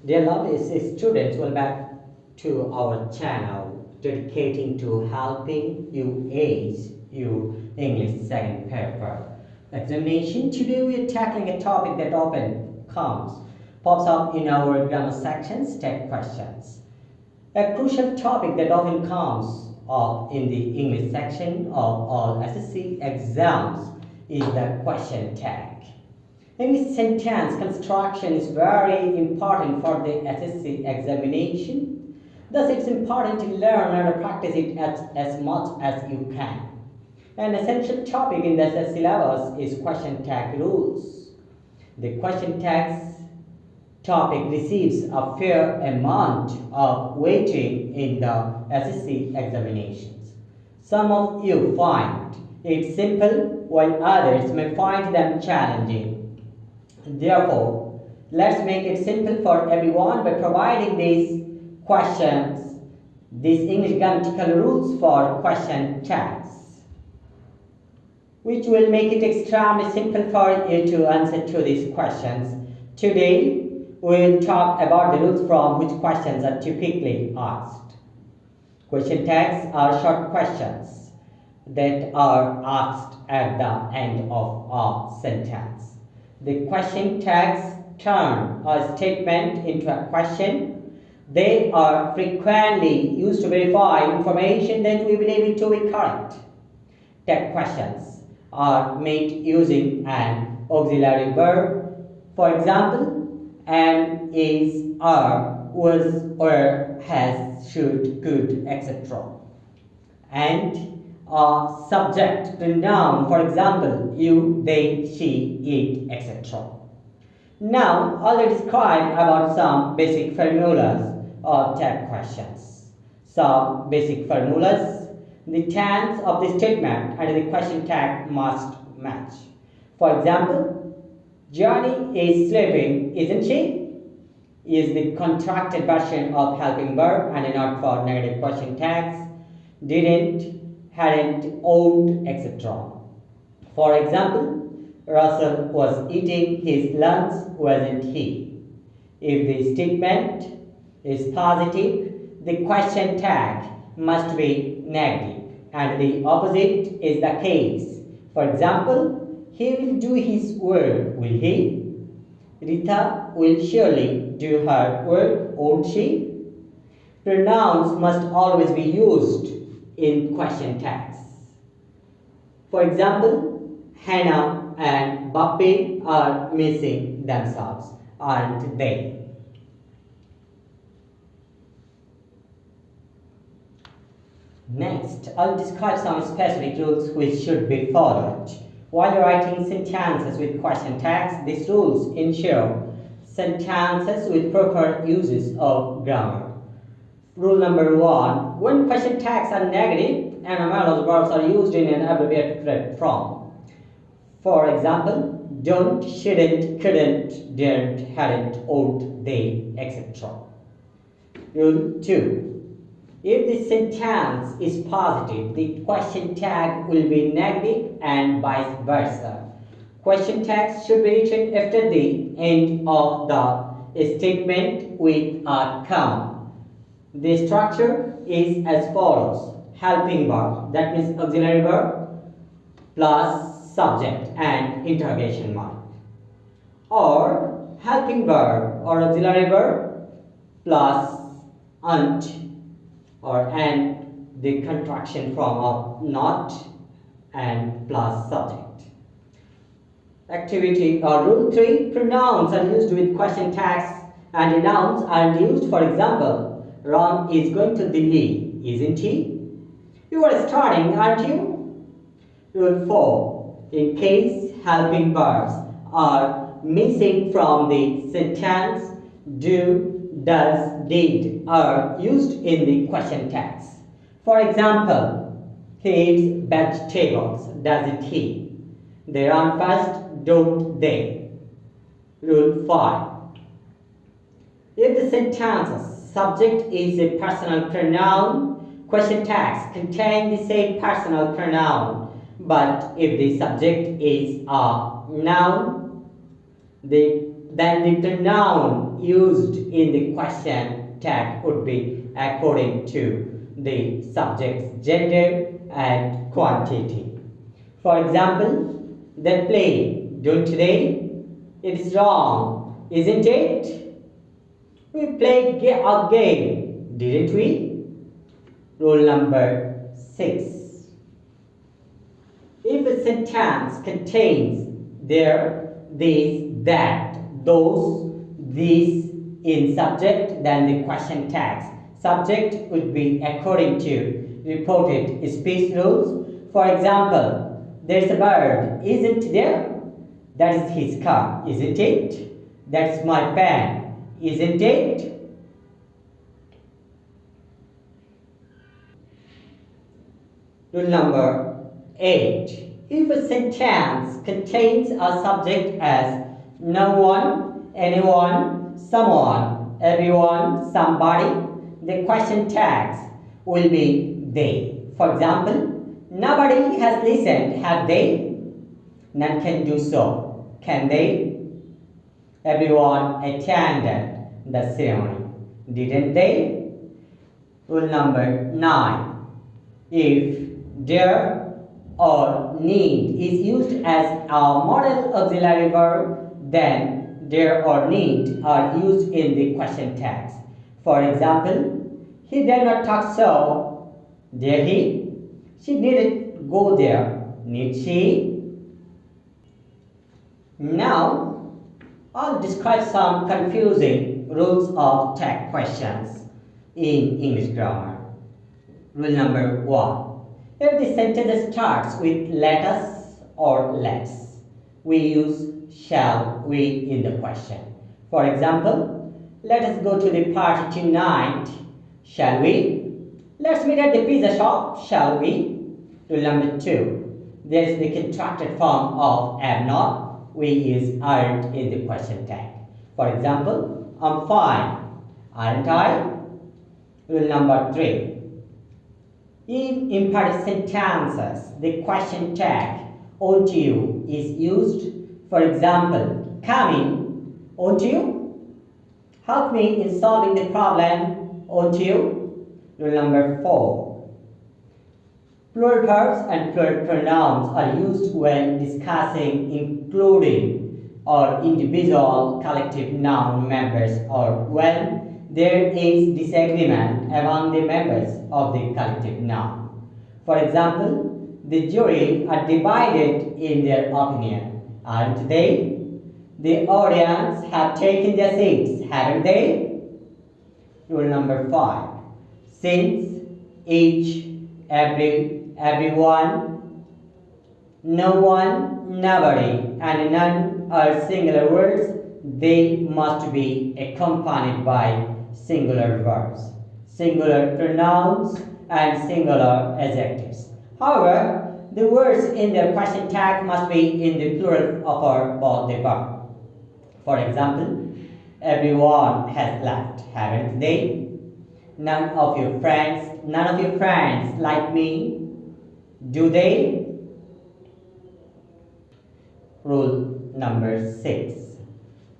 Dear lovely students, welcome back to our channel dedicating to helping you ace your English second paper examination. Today we are tackling a topic that often pops up in our grammar sections, tech questions. A crucial topic that often comes up in the English section of all SSC exams is the question tag. English sentence construction is very important for the SSC examination. Thus, it's important to learn and practice it as much as you can. An essential topic in the SSC syllabus is question tag rules. The question tags topic receives a fair amount of weighting in the SSC examinations. Some of you find it simple, while others may find them challenging. Therefore, let's make it simple for everyone by providing these questions, these English grammatical rules for question tags, which will make it extremely simple for you to answer to these questions. Today, we will talk about the rules from which questions are typically asked. Question tags are short questions that are asked at the end of a sentence. The question tags turn a statement into a question. They are frequently used to verify information that we believe to be correct. Tag questions are made using an auxiliary verb. For example, am, is, are, was, were, has, should, could, etc. And a subject pronoun, for example, you, they, she, it, etc. Now, I'll describe about some basic formulas of tag questions. Some basic formulas: the tense of the statement and the question tag must match. For example, Johnny is sleeping, isn't she? Is the contracted version of helping verb and not for negative question tags. Didn't, hadn't, owned, etc. For example, Russell was eating his lunch, wasn't he? If the statement is positive, the question tag must be negative, and the opposite is the case. For example, he will do his work, will he? Rita will surely do her work, won't she? Pronouns must always be used in question tags. For example, Hannah and Bappe are missing themselves, aren't they? Next, I'll describe some specific rules which should be followed. While you're writing sentences with question tags, these rules ensure sentences with proper uses of grammar. Rule number 1. When question tags are negative, anomalous verbs are used in an abbreviated form. For example, don't, shouldn't, couldn't, didn't, hadn't, ought, they, etc. Rule 2. If the sentence is positive, the question tag will be negative and vice versa. Question tags should be written after the end of the statement with a comma. The structure is as follows: helping verb, that means auxiliary verb, plus subject and interrogation mark. Or helping verb or auxiliary verb plus ant or and the contraction form of not and plus subject. Activity or rule 3, pronouns are used with question tags and nouns are used. For example, Ron is going to Delhi, isn't he? You are starting, aren't you? Rule 4. In case helping verbs are missing from the sentence, do, does, did are used in the question tags. For example, he eats vegetables, doesn't he? They run fast, don't they? Rule 5. If the sentence's subject is a personal pronoun, question tags contain the same personal pronoun. But if the subject is a noun, then the pronoun noun used in the question tag would be according to the subject's gender and quantity. For example, they play, don't they? It is wrong, isn't it? We played a game, didn't we? Rule number 6. If a sentence contains there, this, that, those, these in subject, then the question tags. Subject would be according to reported speech rules. For example, there's a bird, isn't there? That is his car, isn't it? That's my pen, isn't it? Rule number 8. If a sentence contains a subject as no one, anyone, someone, everyone, somebody, the question tags will be they. For example, nobody has listened, have they? None can do so, can they? Everyone attended the ceremony, didn't they? Rule number 9. If there or need is used as a modal auxiliary verb, then there or need are used in the question tags. For example, he did not talk so, did he? She needed go there, need she? Now, I'll describe some confusing rules of tag questions in English grammar. Rule number 1. If the sentence starts with let us or let's, we use shall we in the question. For example, let us go to the party tonight, shall we? Let's meet at the pizza shop, shall we? Rule number 2. There is the contracted form of am not, we use aren't in the question tag. For example, I'm fine, aren't I? Rule number 3. In imperative sentences, the question tag "ought you" is used. For example, come in, ought you? Help me in solving the problem, ought you? Rule number 4. Plural verbs and plural pronouns are used when discussing including or individual collective noun members or when there is disagreement among the members of the collective noun. For example, the jury are divided in their opinion, aren't they? The audience have taken their seats, haven't they? Rule number 5. Since, each, every, everyone, no one, nobody, and none are singular words, they must be accompanied by singular verbs, singular pronouns, and singular adjectives. However, the words in the question tag must be in the plural of both the verb. For example, everyone has left, haven't they? None of your friends like me, do they? Rule number 6.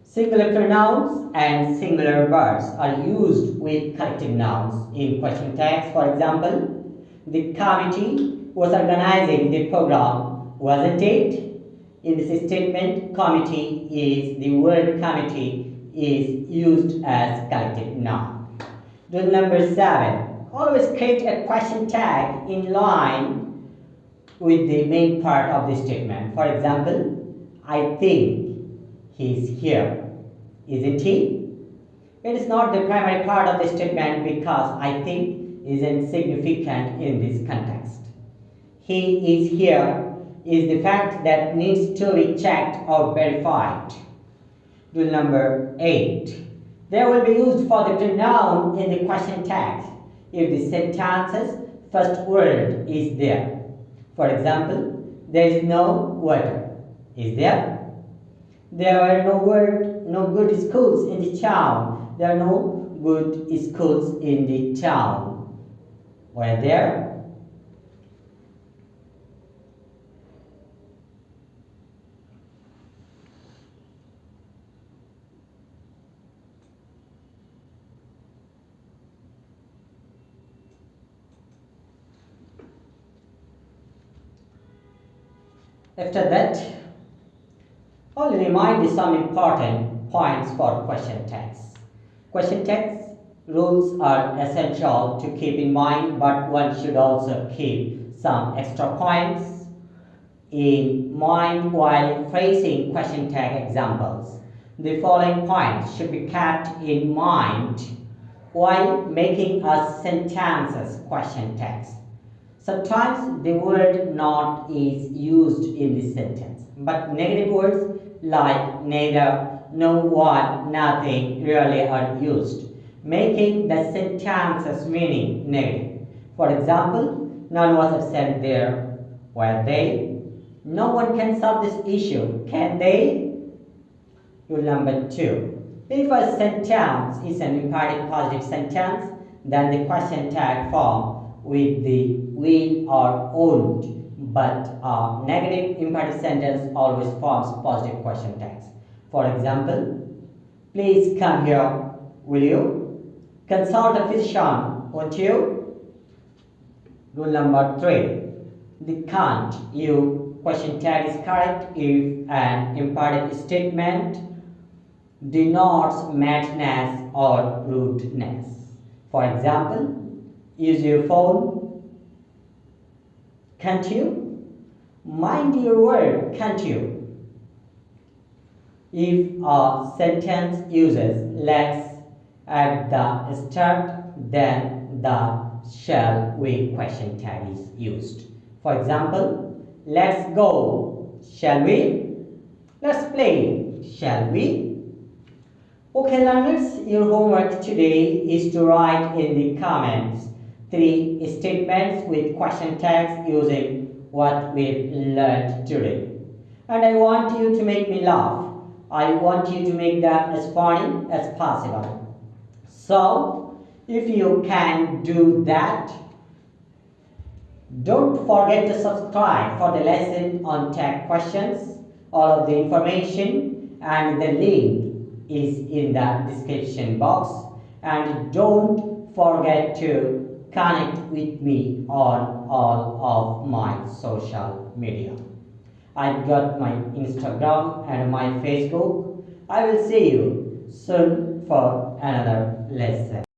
Singular pronouns and singular verbs are used with collective nouns in question tags. For example, the committee was organizing the program, wasn't it? In this statement, committee is the word committee is used as collective noun. Rule number 7. Always create a question tag in line with the main part of the statement. For example, I think he's here, isn't he? It is not the primary part of the statement because I think isn't significant in this context. He is here is the fact that needs to be checked or verified. Rule number 8. They will be used for the pronoun in the question tag if the sentence's first word is there. For example, there is no water. Is there? There are no good schools in the town. There are no good schools in the town. Were there? After that, I'll remind you some important points for question text. Question text rules are essential to keep in mind, but one should also keep some extra points in mind while phrasing question tag examples. The following points should be kept in mind while making a sentence's question text. Sometimes the word not is used in the sentence, but negative words like neither, no one, nothing rarely are used, making the sentence's meaning negative. For example, none was absent there, were they? No one can solve this issue, can they? Rule number 2. If a sentence is an imperative positive sentence, then the question tag form with the will or won't, but a negative imperative sentence always forms positive question tags. For example, please come here, will you? Consult a physician, won't you? Rule number 3. The can't you question tag is correct if an imperative statement denotes madness or rudeness. For example, use your phone, can't you? Mind your word, can't you? If a sentence uses let's at the start, then the shall we question tag is used. For example, let's go, shall we? Let's play, shall we? Okay learners, your homework today is to write in the comments 3 statements with question tags using what we've learned today. And I want you to make me laugh. I want you to make them as funny as possible. So, if you can do that, don't forget to subscribe for the lesson on tag questions. All of the information and the link is in the description box, and don't forget to connect with me on all of my social media. I've got my Instagram and my Facebook. I will see you soon for another lesson.